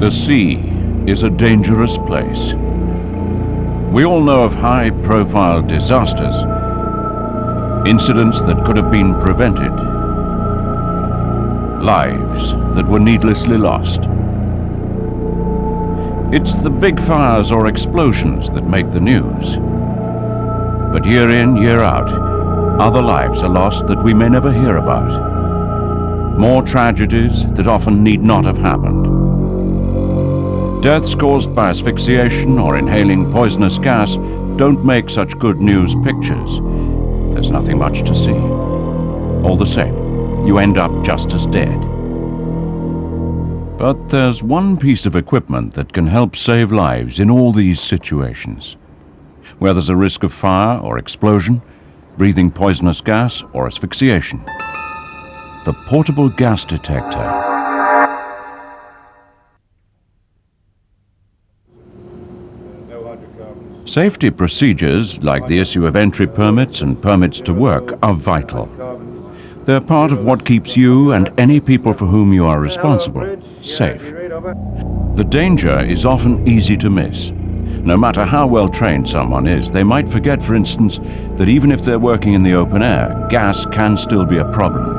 The sea is a dangerous place. We all know of high-profile disasters, incidents that could have been prevented, lives that were needlessly lost. It's the big fires or explosions that make the news. But year in, year out, other lives are lost that we may never hear about. More tragedies that often need not have happened. Deaths caused by asphyxiation or inhaling poisonous gas don't make such good news pictures. There's nothing much to see. All the same, you end up just as dead. But there's one piece of equipment that can help save lives in all these situations. Where there's a risk of fire or explosion, breathing poisonous gas or asphyxiation. The portable gas detector. Safety procedures, like the issue of entry permits and permits to work, are vital. They're part of what keeps you and any people for whom you are responsible safe. The danger is often easy to miss. No matter how well trained someone is, they might forget, for instance, that even if they're working in the open air, gas can still be a problem.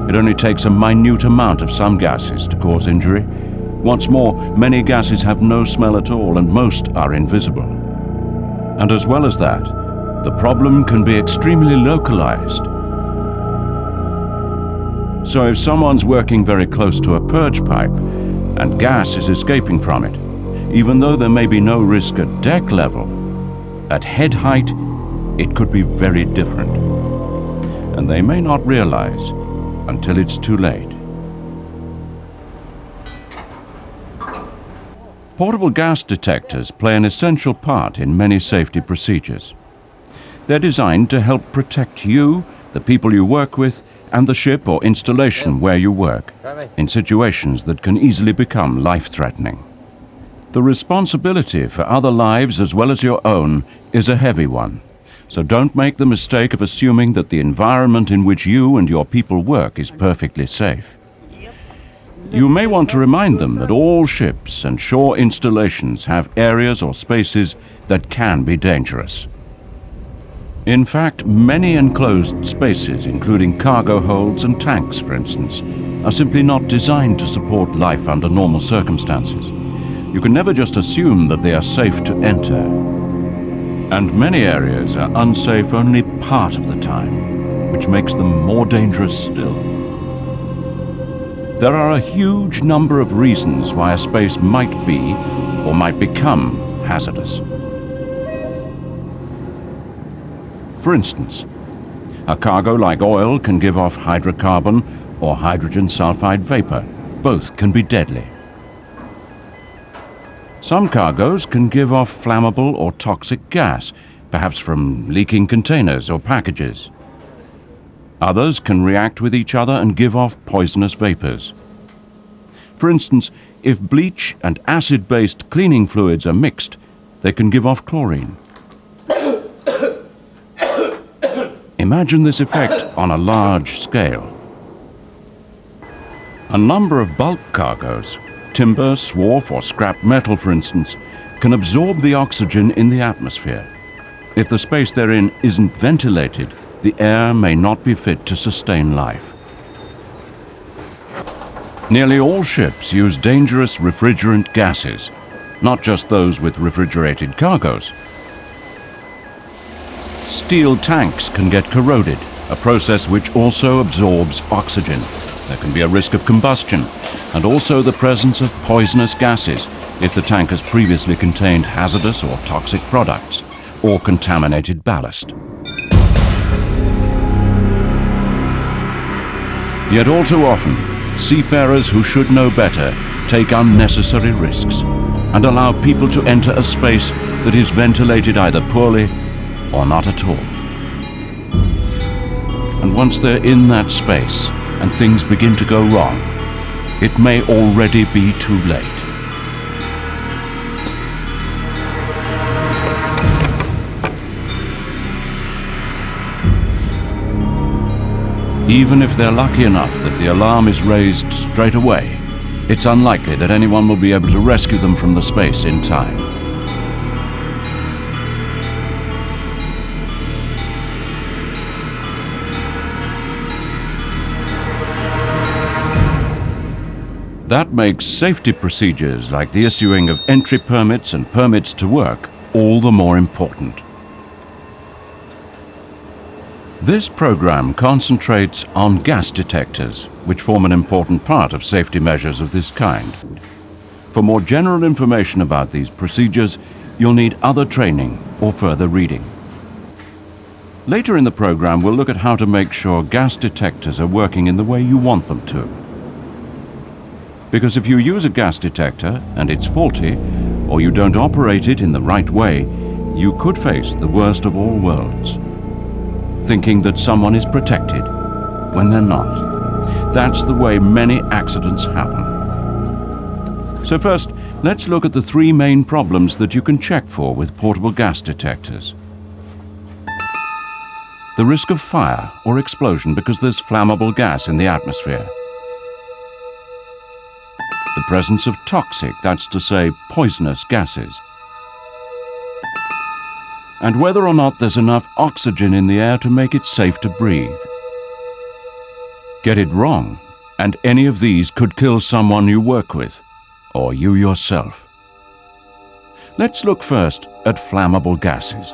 It only takes a minute amount of some gases to cause injury. What's more, many gases have no smell at all, and most are invisible. And as well as that, the problem can be extremely localized. So if someone's working very close to a purge pipe and gas is escaping from it, even though there may be no risk at deck level, at head height, it could be very different. And they may not realize until it's too late. Portable gas detectors play an essential part in many safety procedures. They're designed to help protect you, the people you work with, and the ship or installation where you work, in situations that can easily become life-threatening. The responsibility for other lives as well as your own is a heavy one, so don't make the mistake of assuming that the environment in which you and your people work is perfectly safe. You may want to remind them that all ships and shore installations have areas or spaces that can be dangerous. In fact, many enclosed spaces, including cargo holds and tanks, for instance, are simply not designed to support life under normal circumstances. You can never just assume that they are safe to enter. And many areas are unsafe only part of the time, which makes them more dangerous still. There are a huge number of reasons why a space might be or might become hazardous. For instance, a cargo like oil can give off hydrocarbon or hydrogen sulfide vapor. Both can be deadly. Some cargoes can give off flammable or toxic gas, perhaps from leaking containers or packages. Others can react with each other and give off poisonous vapors. For instance, if bleach and acid-based cleaning fluids are mixed, they can give off chlorine. Imagine this effect on a large scale. A number of bulk cargoes, timber, swarf, or scrap metal, for instance, can absorb the oxygen in the atmosphere. If the space they're in isn't ventilated, the air may not be fit to sustain life. Nearly all ships use dangerous refrigerant gases, not just those with refrigerated cargoes. Steel tanks can get corroded, a process which also absorbs oxygen. There can be a risk of combustion, and also the presence of poisonous gases if the tank has previously contained hazardous or toxic products, or contaminated ballast. Yet all too often, seafarers who should know better take unnecessary risks and allow people to enter a space that is ventilated either poorly or not at all. And once they're in that space and things begin to go wrong, it may already be too late. Even if they're lucky enough that the alarm is raised straight away, it's unlikely that anyone will be able to rescue them from the space in time. That makes safety procedures like the issuing of entry permits and permits to work all the more important. This program concentrates on gas detectors, which form an important part of safety measures of this kind. For more general information about these procedures, you'll need other training or further reading. Later in the program, we'll look at how to make sure gas detectors are working in the way you want them to. Because if you use a gas detector and it's faulty, or you don't operate it in the right way, you could face the worst of all worlds. Thinking that someone is protected when they're not. That's the way many accidents happen. So first, let's look at the three main problems that you can check for with portable gas detectors. The risk of fire or explosion because there's flammable gas in the atmosphere. The presence of toxic, that's to say, poisonous gases. And whether or not there's enough oxygen in the air to make it safe to breathe. Get it wrong, and any of these could kill someone you work with, or you yourself. Let's look first at flammable gases.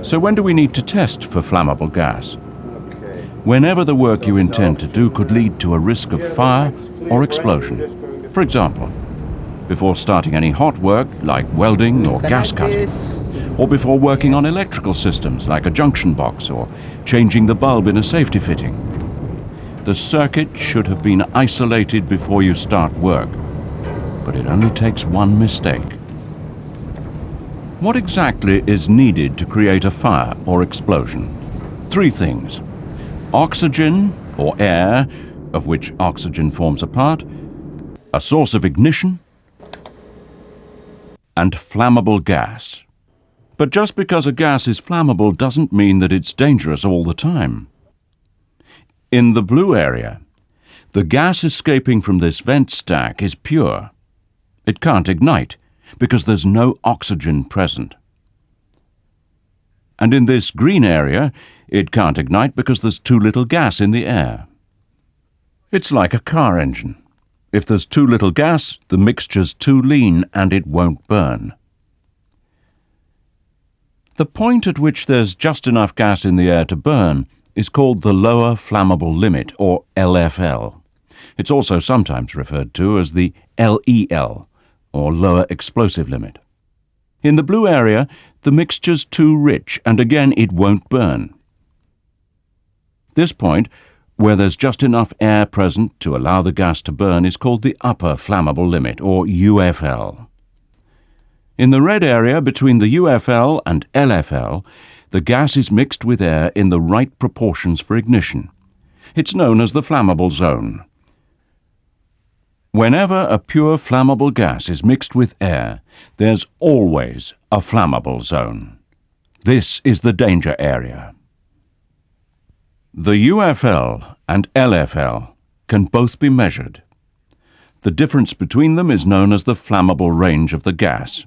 So when do we need to test for flammable gas? Whenever the work you intend to do could lead to a risk of fire or explosion. For example, before starting any hot work like welding or gas cutting, or before working on electrical systems like a junction box or changing the bulb in a safety fitting. The circuit should have been isolated before you start work, but it only takes one mistake. What exactly is needed to create a fire or explosion? Three things. Oxygen, or air, of which oxygen forms a part, a source of ignition, and flammable gas. But just because a gas is flammable doesn't mean that it's dangerous all the time. In the blue area, the gas escaping from this vent stack is pure. It can't ignite because there's no oxygen present. And in this green area, it can't ignite because there's too little gas in the air. It's like a car engine. If there's too little gas, the mixture's too lean and it won't burn. The point at which there's just enough gas in the air to burn is called the lower flammable limit, or LFL. It's also sometimes referred to as the LEL, or lower explosive limit. In the blue area, the mixture's too rich and again it won't burn. This point, where there's just enough air present to allow the gas to burn, is called the upper flammable limit, or UFL. In the red area between the UFL and LFL, the gas is mixed with air in the right proportions for ignition. It's known as the flammable zone. Whenever a pure flammable gas is mixed with air, there's always a flammable zone. This is the danger area. The UFL and LFL can both be measured. The difference between them is known as the flammable range of the gas.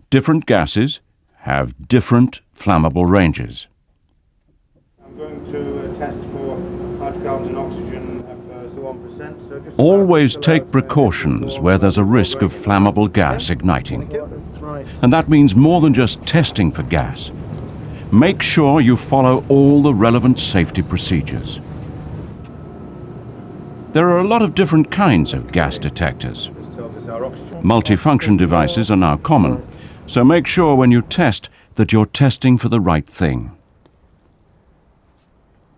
Different gases have different flammable ranges. I'm going to test for hydrocarbons and oxygen at 1%. So just Always take precautions where there's a risk of flammable gas igniting. And that means more than just testing for gas. Make sure you follow all the relevant safety procedures. There are a lot of different kinds of gas detectors. Multifunction devices are now common, so make sure when you test that you're testing for the right thing.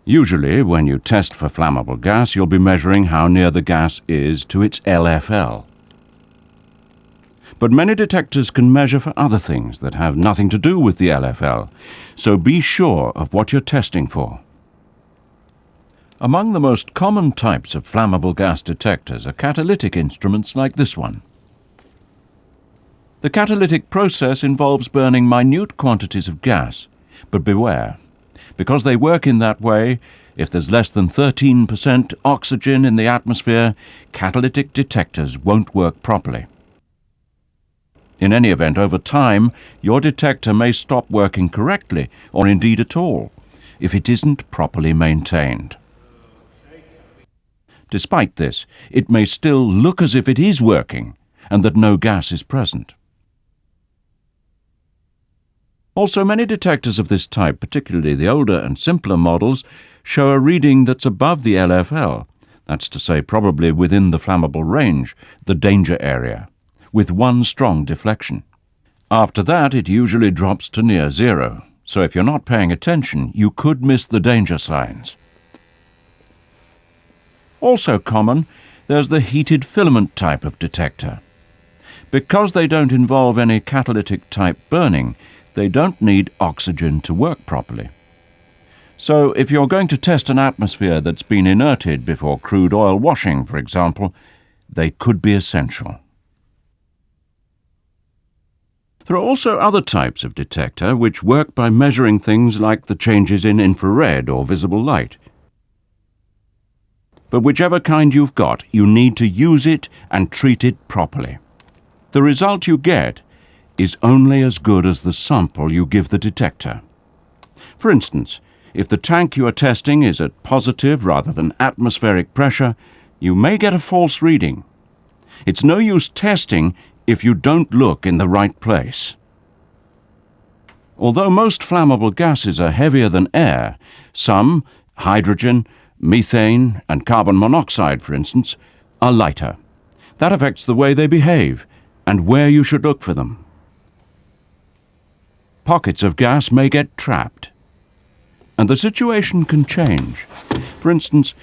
Usually, when you test for flammable gas, you'll be measuring how near the gas is to its LFL. But many detectors can measure for other things that have nothing to do with the LFL, so be sure of what you're testing for. Among the most common types of flammable gas detectors are catalytic instruments like this one. The catalytic process involves burning minute quantities of gas, But beware, because they work in that way, if there's less than 13% oxygen in the atmosphere, catalytic detectors won't work properly. In any event, over time, your detector may stop working correctly, or indeed at all, if it isn't properly maintained. Despite this, it may still look as if it is working and that no gas is present. Also, many detectors of this type, particularly the older and simpler models, show a reading that's above the LFL, that's to say probably within the flammable range, the danger area, with one strong deflection. After that, it usually drops to near zero, so if you're not paying attention, you could miss the danger signs. Also common, there's the heated filament type of detector. Because they don't involve any catalytic type burning, they don't need oxygen to work properly. So if you're going to test an atmosphere that's been inerted before crude oil washing, for example, they could be essential. There are also other types of detector which work by measuring things like the changes in infrared or visible light. But whichever kind you've got, you need to use it and treat it properly. The result you get is only as good as the sample you give the detector. For instance, if the tank you are testing is at positive rather than atmospheric pressure, you may get a false reading. It's no use testing if you don't look in the right place. Although most flammable gases are heavier than air, some, hydrogen, methane and carbon monoxide, for instance, are lighter. That affects the way they behave and where you should look for them. Pockets of gas may get trapped, and the situation can change. For instance,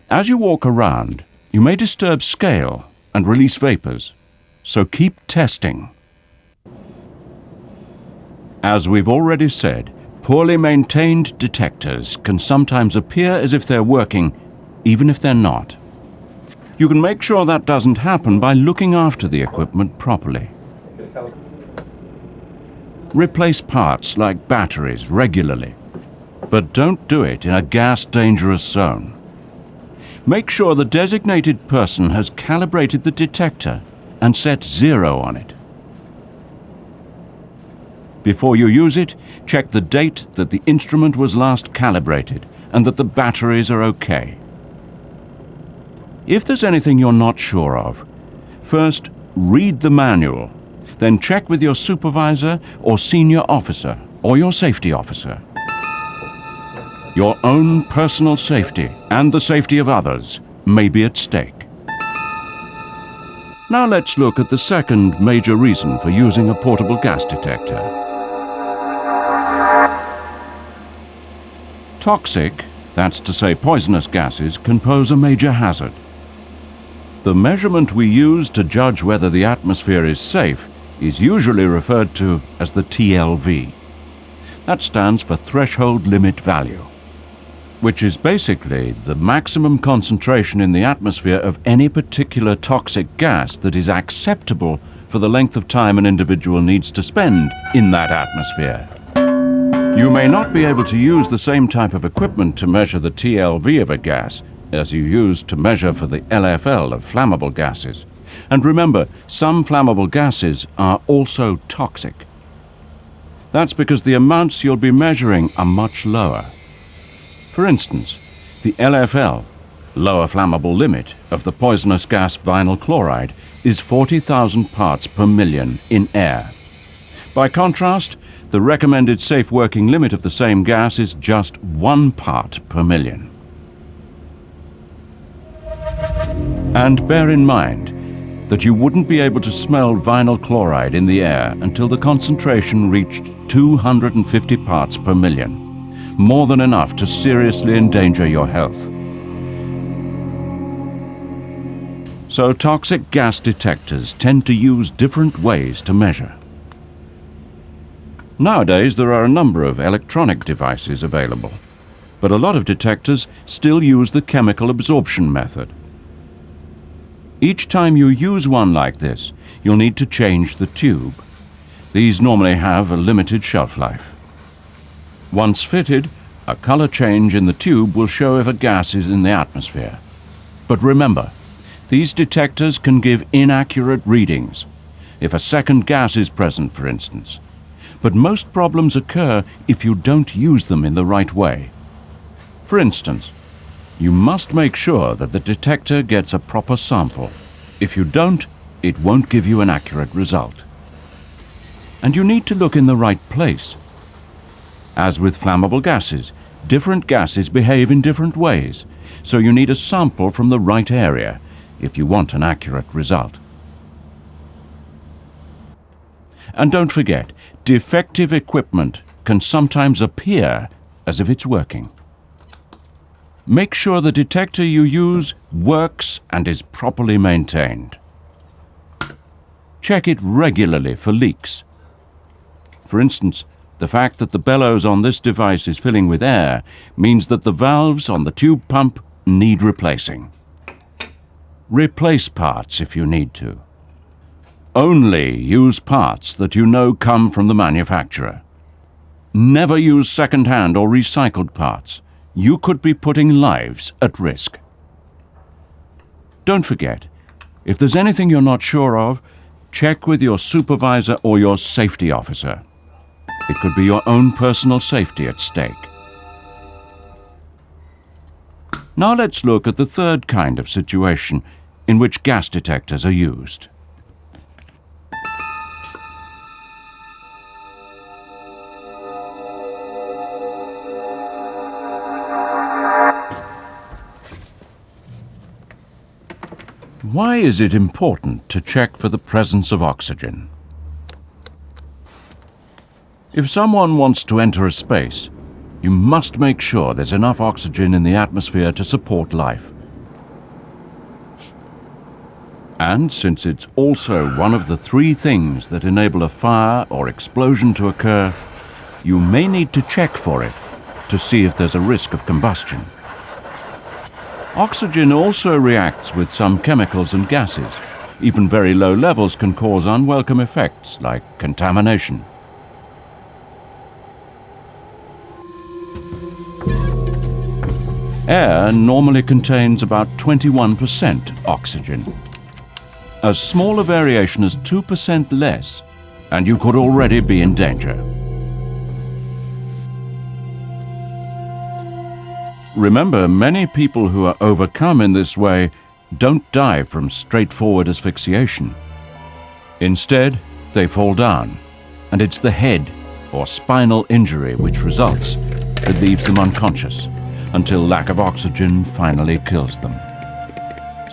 as you walk around, you may disturb scale and release vapors, so keep testing. As we've already said, poorly maintained detectors can sometimes appear as if they're working, even if they're not. You can make sure that doesn't happen by looking after the equipment properly. Replace parts like batteries regularly, but don't do it in a gas-dangerous zone. Make sure the designated person has calibrated the detector and set 0 on it. Before you use it, check the date that the instrument was last calibrated and that the batteries are okay. If there's anything you're not sure of, first read the manual, then check with your supervisor or senior officer or your safety officer. Your own personal safety and the safety of others may be at stake. Now let's look at the second major reason for using a portable gas detector. Toxic, that's to say poisonous gases, can pose a major hazard. The measurement we use to judge whether the atmosphere is safe is usually referred to as the TLV. That stands for Threshold Limit Value, which is basically the maximum concentration in the atmosphere of any particular toxic gas that is acceptable for the length of time an individual needs to spend in that atmosphere. You may not be able to use the same type of equipment to measure the TLV of a gas as you use to measure for the LFL of flammable gases. And remember, some flammable gases are also toxic. That's because the amounts you'll be measuring are much lower. For instance, the LFL, lower flammable limit, of the poisonous gas vinyl chloride is 40,000 parts per million in air. By contrast, the recommended safe working limit of the same gas is just 1 part per million. And bear in mind that you wouldn't be able to smell vinyl chloride in the air until the concentration reached 250 parts per million, more than enough to seriously endanger your health. So toxic gas detectors tend to use different ways to measure. Nowadays, there are a number of electronic devices available, but a lot of detectors still use the chemical absorption method. Each time you use one like this, you'll need to change the tube. These normally have a limited shelf life. Once fitted, a color change in the tube will show if a gas is in the atmosphere. But remember, these detectors can give inaccurate readings, if a second gas is present, for instance. But most problems occur if you don't use them in the right way. For instance, you must make sure that the detector gets a proper sample. If you don't, it won't give you an accurate result. And you need to look in the right place. As with flammable gases, different gases behave in different ways, so you need a sample from the right area if you want an accurate result. And don't forget, defective equipment can sometimes appear as if it's working. Make sure the detector you use works and is properly maintained. Check it regularly for leaks. For instance, the fact that the bellows on this device is filling with air means that the valves on the tube pump need replacing. Replace parts if you need to. Only use parts that you know come from the manufacturer. Never use second-hand or recycled parts. You could be putting lives at risk. Don't forget, if there's anything you're not sure of, check with your supervisor or your safety officer. It could be your own personal safety at stake. Now let's look at the third kind of situation in which gas detectors are used. Why is it important to check for the presence of oxygen? If someone wants to enter a space, you must make sure there's enough oxygen in the atmosphere to support life. And since it's also one of the three things that enable a fire or explosion to occur, you may need to check for it to see if there's a risk of combustion. Oxygen also reacts with some chemicals and gases. Even very low levels can cause unwelcome effects like contamination. Air normally contains about 21% oxygen. A smaller variation is 2% less, and you could already be in danger. Remember, many people who are overcome in this way don't die from straightforward asphyxiation. Instead, they fall down, and it's the head or spinal injury which results that leaves them unconscious until lack of oxygen finally kills them.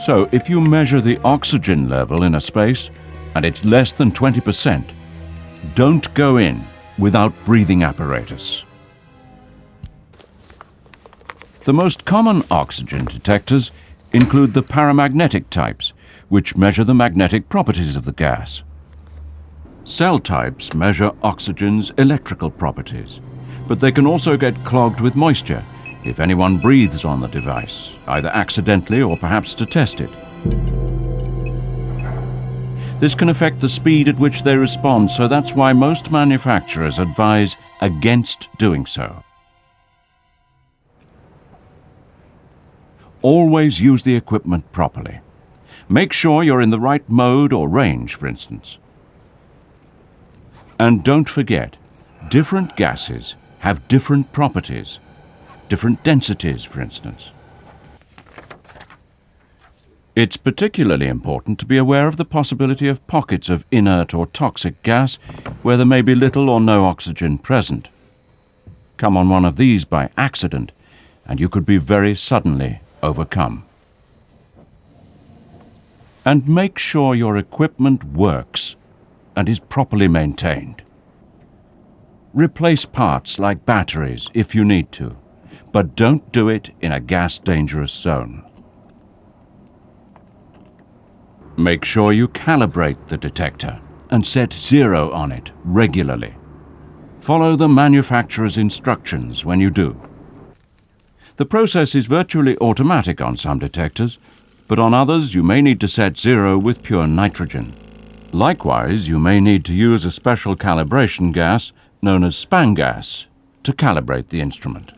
So if you measure the oxygen level in a space and it's less than 20%, don't go in without breathing apparatus. The most common oxygen detectors include the paramagnetic types, which measure the magnetic properties of the gas. Cell types measure oxygen's electrical properties, but they can also get clogged with moisture if anyone breathes on the device, either accidentally or perhaps to test it. This can affect the speed at which they respond, so that's why most manufacturers advise against doing so. Always use the equipment properly. Make sure you're in the right mode or range, for instance. And don't forget, different gases have different properties, different densities, for instance. It's particularly important to be aware of the possibility of pockets of inert or toxic gas where there may be little or no oxygen present. Come on one of these by accident, and you could be very suddenly overcome. And make sure your equipment works and is properly maintained. Replace parts like batteries if you need to, but don't do it in a gas-dangerous zone. Make sure you calibrate the detector and set 0 on it regularly. Follow the manufacturer's instructions when you do. The process is virtually automatic on some detectors, but on others you may need to set 0 with pure nitrogen. Likewise, you may need to use a special calibration gas known as span gas to calibrate the instrument.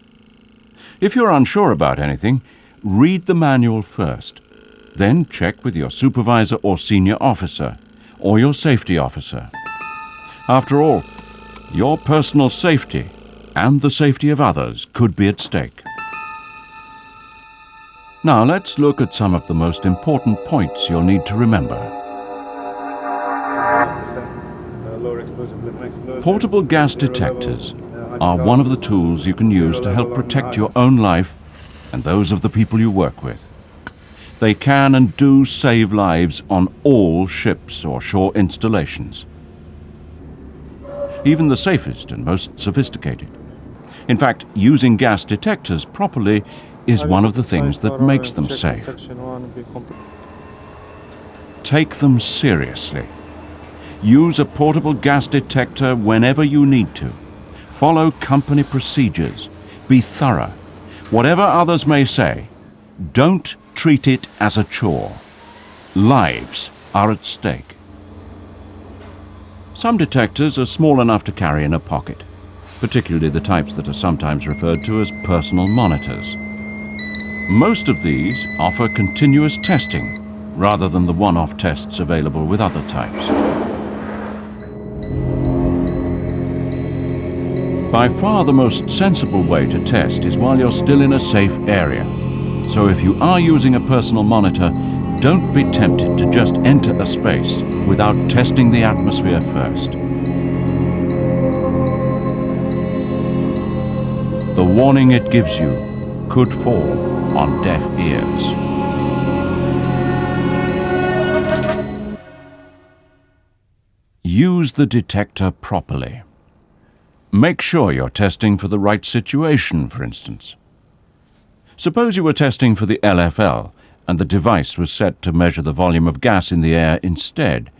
If you're unsure about anything, read the manual first. Then check with your supervisor or senior officer, or your safety officer. After all, your personal safety and the safety of others could be at stake. Now let's look at some of the most important points you'll need to remember. Portable gas detectors are one of the tools you can use to help protect your own life and those of the people you work with. They can and do save lives on all ships or shore installations, even the safest and most sophisticated. In fact, using gas detectors properly is one of the things that makes them safe. Take them seriously. Use a portable gas detector whenever you need to. Follow company procedures. Be thorough. Whatever others may say, don't treat it as a chore. Lives are at stake. Some detectors are small enough to carry in a pocket, particularly the types that are sometimes referred to as personal monitors. Most of these offer continuous testing rather than the one-off tests available with other types. By far the most sensible way to test is while you're still in a safe area. So if you are using a personal monitor, don't be tempted to just enter a space without testing the atmosphere first. The warning it gives you could fall on deaf ears. Use the detector properly. Make sure you're testing for the right situation, for instance. Suppose you were testing for the LFL and the device was set to measure the volume of gas in the air instead.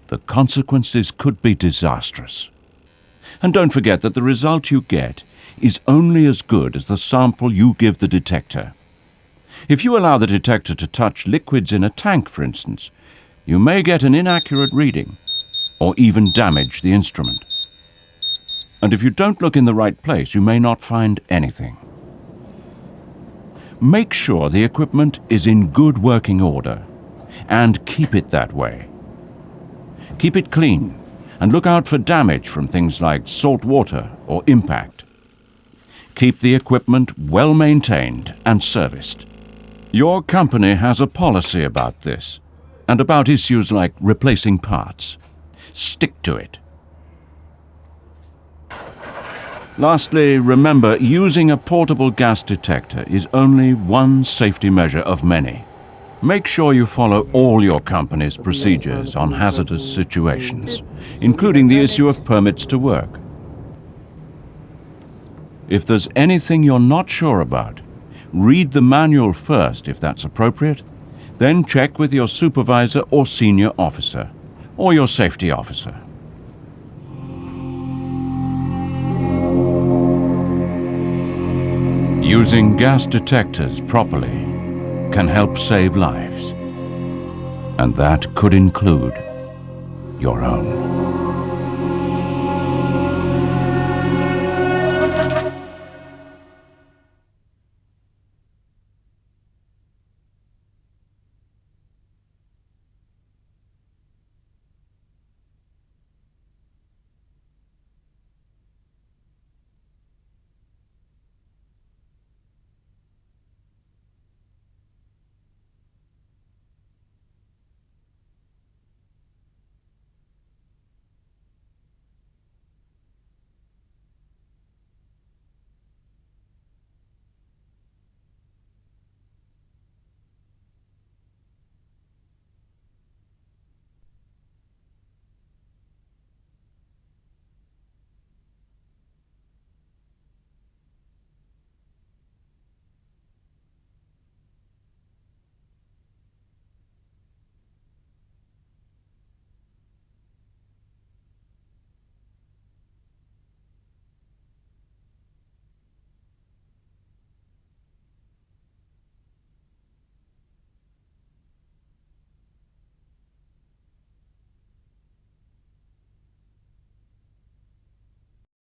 The consequences could be disastrous. And don't forget that the result you get is only as good as the sample you give the detector. If you allow the detector to touch liquids in a tank, for instance, you may get an inaccurate reading or even damage the instrument. And if you don't look in the right place, you may not find anything. Make sure the equipment is in good working order and keep it that way. Keep it clean and look out for damage from things like salt water or impact. Keep the equipment well maintained and serviced. Your company has a policy about this and about issues like replacing parts. Stick to it. Lastly, remember, using a portable gas detector is only one safety measure of many. Make sure you follow all your company's procedures on hazardous situations, including the issue of permits to work. If there's anything you're not sure about, read the manual first if that's appropriate, then check with your supervisor or senior officer, or your safety officer. Using gas detectors properly can help save lives, and that could include your own.